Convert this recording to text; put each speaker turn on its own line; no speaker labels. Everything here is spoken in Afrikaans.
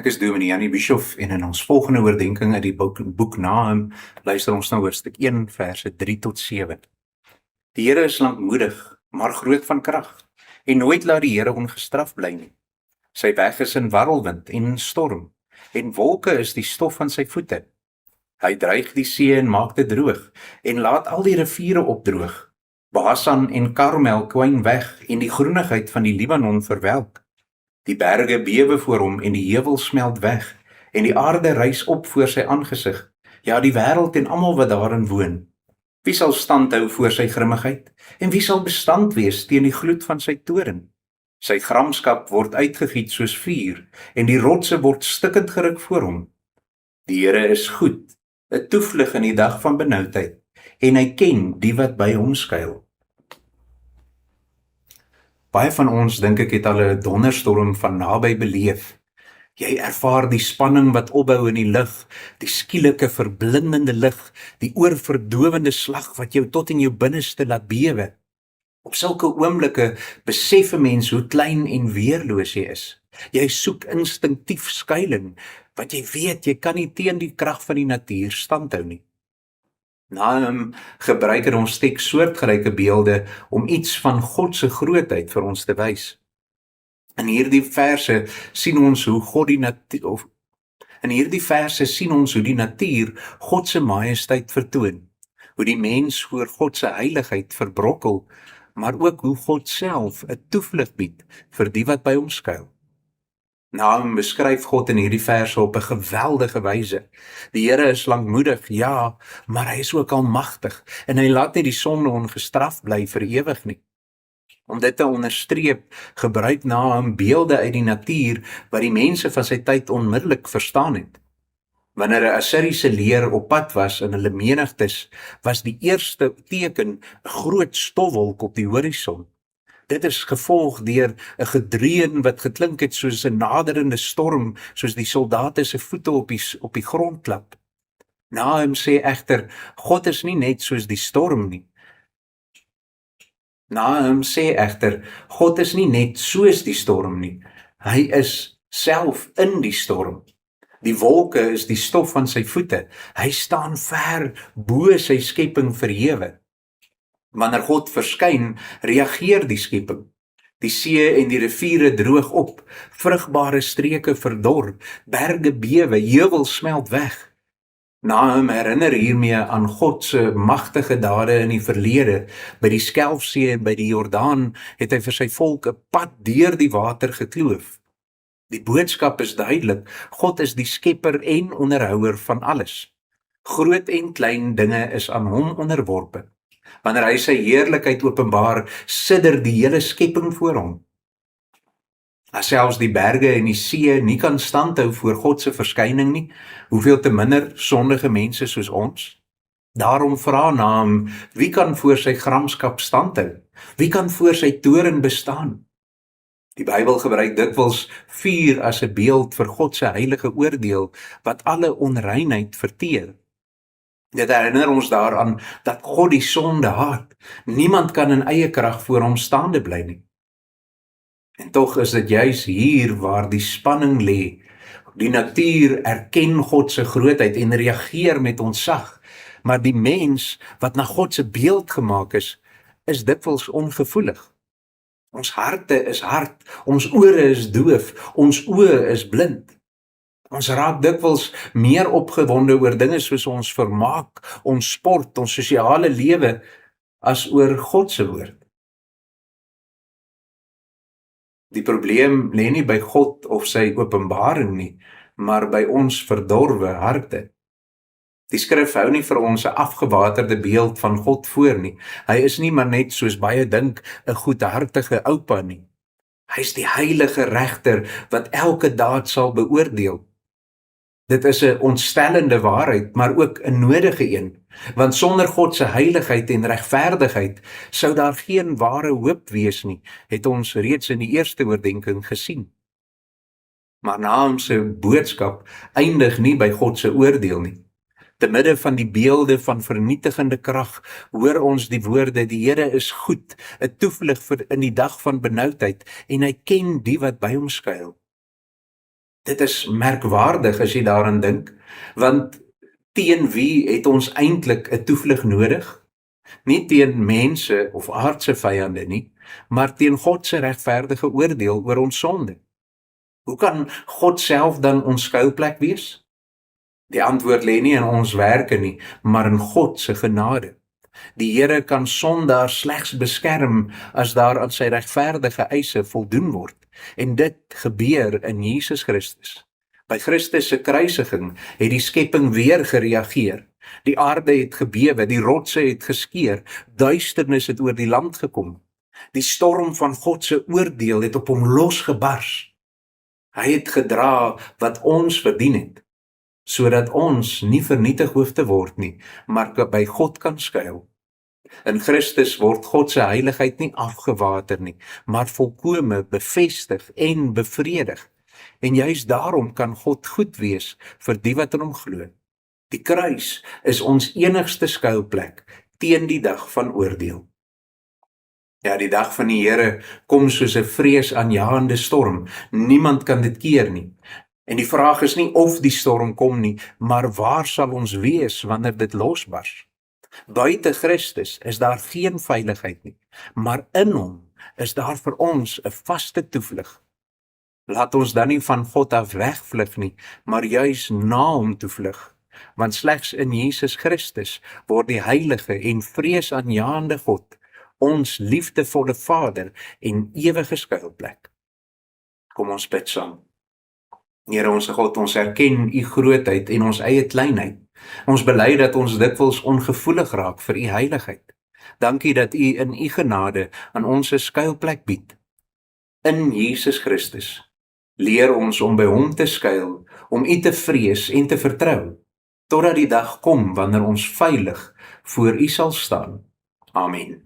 Ek is Dominee Jannie Bischoff en in ons volgende oordenking uit die boek Nahum luister ons na hoofstuk 1 verse 3 tot 7. Die Here is lankmoedig, maar groot van krag, en nooit laat die Here ongestraf bly nie. Sy weg is in warrelwind en in storm, en wolke is die stof van sy voete. Hy dreig die see en maak dit droog, en laat al die riviere opdroog. Basan en Karmel kwyn weg, en die groenigheid van die Libanon verwelk. Die berge bewe voor hom en die heuwel smelt weg, en die aarde rys op voor sy aangesig, ja die wêreld en almal wat daarin woon. Wie sal stand hou voor sy grimmigheid, en wie sal bestand wees teen die gloed van sy toorn? Sy gramskap word uitgegiet soos vuur, en die rotse word stikkend geruk voor hom. Die Here is goed, 'n toevlug in die dag van benoudheid, en hy ken die wat by hom skuil. Baie van ons, dink ek, het al 'n donderstorm van naby beleef. Jy ervaar die spanning wat opbou in die lug, die skielike verblindende lig, die oorverdowende slag wat jou tot in jou binneste laat bewe. Op sulke oomblikke besef 'n mens hoe klein en weerloos jy is. Jy soek instinktief skuiling, want jy weet jy kan nie teen die krag van die natuur standhou nie. Nahum gebruik in ons teks soortgelyke beelde om iets van God se grootheid vir ons te wys. In hierdie verse sien ons hoe die natuur God se majesteit vertoon, hoe die mens voor God se heiligheid verbrokkel, maar ook hoe God self 'n toevlug bied vir die wat by hom skuil. Nahum beskryf God in hierdie verse op 'n geweldige wyse. Die Here is lankmoedig, ja, maar hy is ook almagtig, en hy laat nie die sonde ongestraf bly vir ewig nie. Om dit te onderstreep, gebruik Nahum beelde uit die natuur wat die mense van sy tyd onmiddellik verstaan het. Wanneer 'n Assiriese leer op pad was in hulle menigtes, was die eerste teken 'n groot stofwolk op die horison. Dit is gevolg deur 'n gedreun wat geklink het soos 'n naderende storm, soos die soldate se voete op die grond klap. Nahum sê egter, God is nie net soos die storm nie. Hy is self in die storm. Die wolke is die stof van sy voete. Hy staan ver bo sy skepping verhewe. Wanneer God verskyn, reageer die skepping. Die see en die riviere droog op, vrugbare streke verdor, berge bewe, heuwels smelt weg. Nahum herinner hiermee aan God se magtige dade in die verlede. By die Skelfsee en by die Jordaan het hy vir sy volk 'n pad deur die water gekloof. Die boodskap is duidelik, God is die skepper en onderhouer van alles. Groot en klein dinge is aan hom onderworpe. Wanneer hy sy heerlikheid openbaar, sidder die hele skepping voor hom. As selfs die berge en die see nie kan standhou voor God se verskyning nie, hoeveel te minder sondige mense soos ons? Daarom vra Nahum, wie kan voor sy gramskap standhou? Wie kan voor sy toorn bestaan? Die Bybel gebruik dikwels vuur as 'n beeld vir God se heilige oordeel, wat alle onreinheid verteer. Dit herinner ons daaraan dat God die sonde haat. Niemand kan in eie krag voor hom staande bly nie. En tog is dit juis hier waar die spanning lê. Die natuur erken God se grootheid en reageer met ontzag, maar die mens wat na God se beeld gemaak is dikwels ongevoelig. Ons harte is hard, ons ore is doof, ons oë is blind. Ons raak dikwels meer opgewonde oor dinge soos ons vermaak, ons sport, ons sosiale lewe, as oor God se woord. Die probleem lê nie by God of sy openbaring nie, maar by ons verdorwe harte. Die skrif hou nie vir ons 'n afgewaterde beeld van God voor nie. Hy is nie maar net, soos baie dink, 'n goedhartige oupa nie. Hy is die heilige regter wat elke daad sal beoordeel. Dit is 'n ontstellende waarheid, maar ook 'n nodige een, want sonder God se heiligheid en regverdigheid sou daar geen ware hoop wees nie, het ons reeds in die eerste oordenking gesien. Maar Nahum se boodskap eindig nie by God se oordeel nie. Te midde van die beelde van vernietigende krag, hoor ons die woorde, die Here is goed, 'n toevlug vir in die dag van benoudheid, en hy ken die wat by hom skuil. Dit is merkwaardig as jy daaraan dink, want teen wie het ons eintlik 'n toevlug nodig? Nie teen mense of aardse vyande nie, maar teen God se regverdige oordeel oor ons sonde. Hoe kan God self dan ons skuilplek wees? Die antwoord lê nie in ons werke nie, maar in God se genade. Die Here kan sondaars slegs beskerm as daar aan sy regverdige eise voldoen word, en dit gebeur in Jesus Christus. By Christus se kruisiging het die skepping weer gereageer. Die aarde het gebewe, die rotse het geskeur, duisternis het oor die land gekom. Die storm van God se oordeel het op hom losgebars. Hy het gedra wat ons verdien het, sodat ons nie vernietig hoef te word nie, maar by God kan skuil. In Christus word God se heiligheid nie afgewater nie, maar volkome bevestig en bevredig. En juist daarom kan God goed wees vir die wat in hom glo. Die kruis is ons enigste skuilplek teen die dag van oordeel. Ja, die dag van die Here kom soos 'n vreesaanjaende storm. Niemand kan dit keer nie. En die vraag is nie of die storm kom nie, maar waar sal ons wees wanneer dit losbars? Buite Christus is daar geen veiligheid nie, maar in hom is daar vir ons 'n vaste toevlug. Laat ons dan nie van God af wegvlug nie, maar juis na hom toevlug. Want slegs in Jesus Christus word die heilige en vreesaanjaende God ons liefdevolle Vader en ewige skuilplek. Kom ons bid saam. Here onse God, ons erken u grootheid en ons eie kleinheid. Ons bely dat ons dikwels ongevoelig raak vir u heiligheid. Dankie dat u in u genade aan ons 'n skuilplek bied. In Jesus Christus leer ons om by hom te skuil, om u te vrees en te vertrou, totdat die dag kom wanneer ons veilig voor u sal staan. Amen.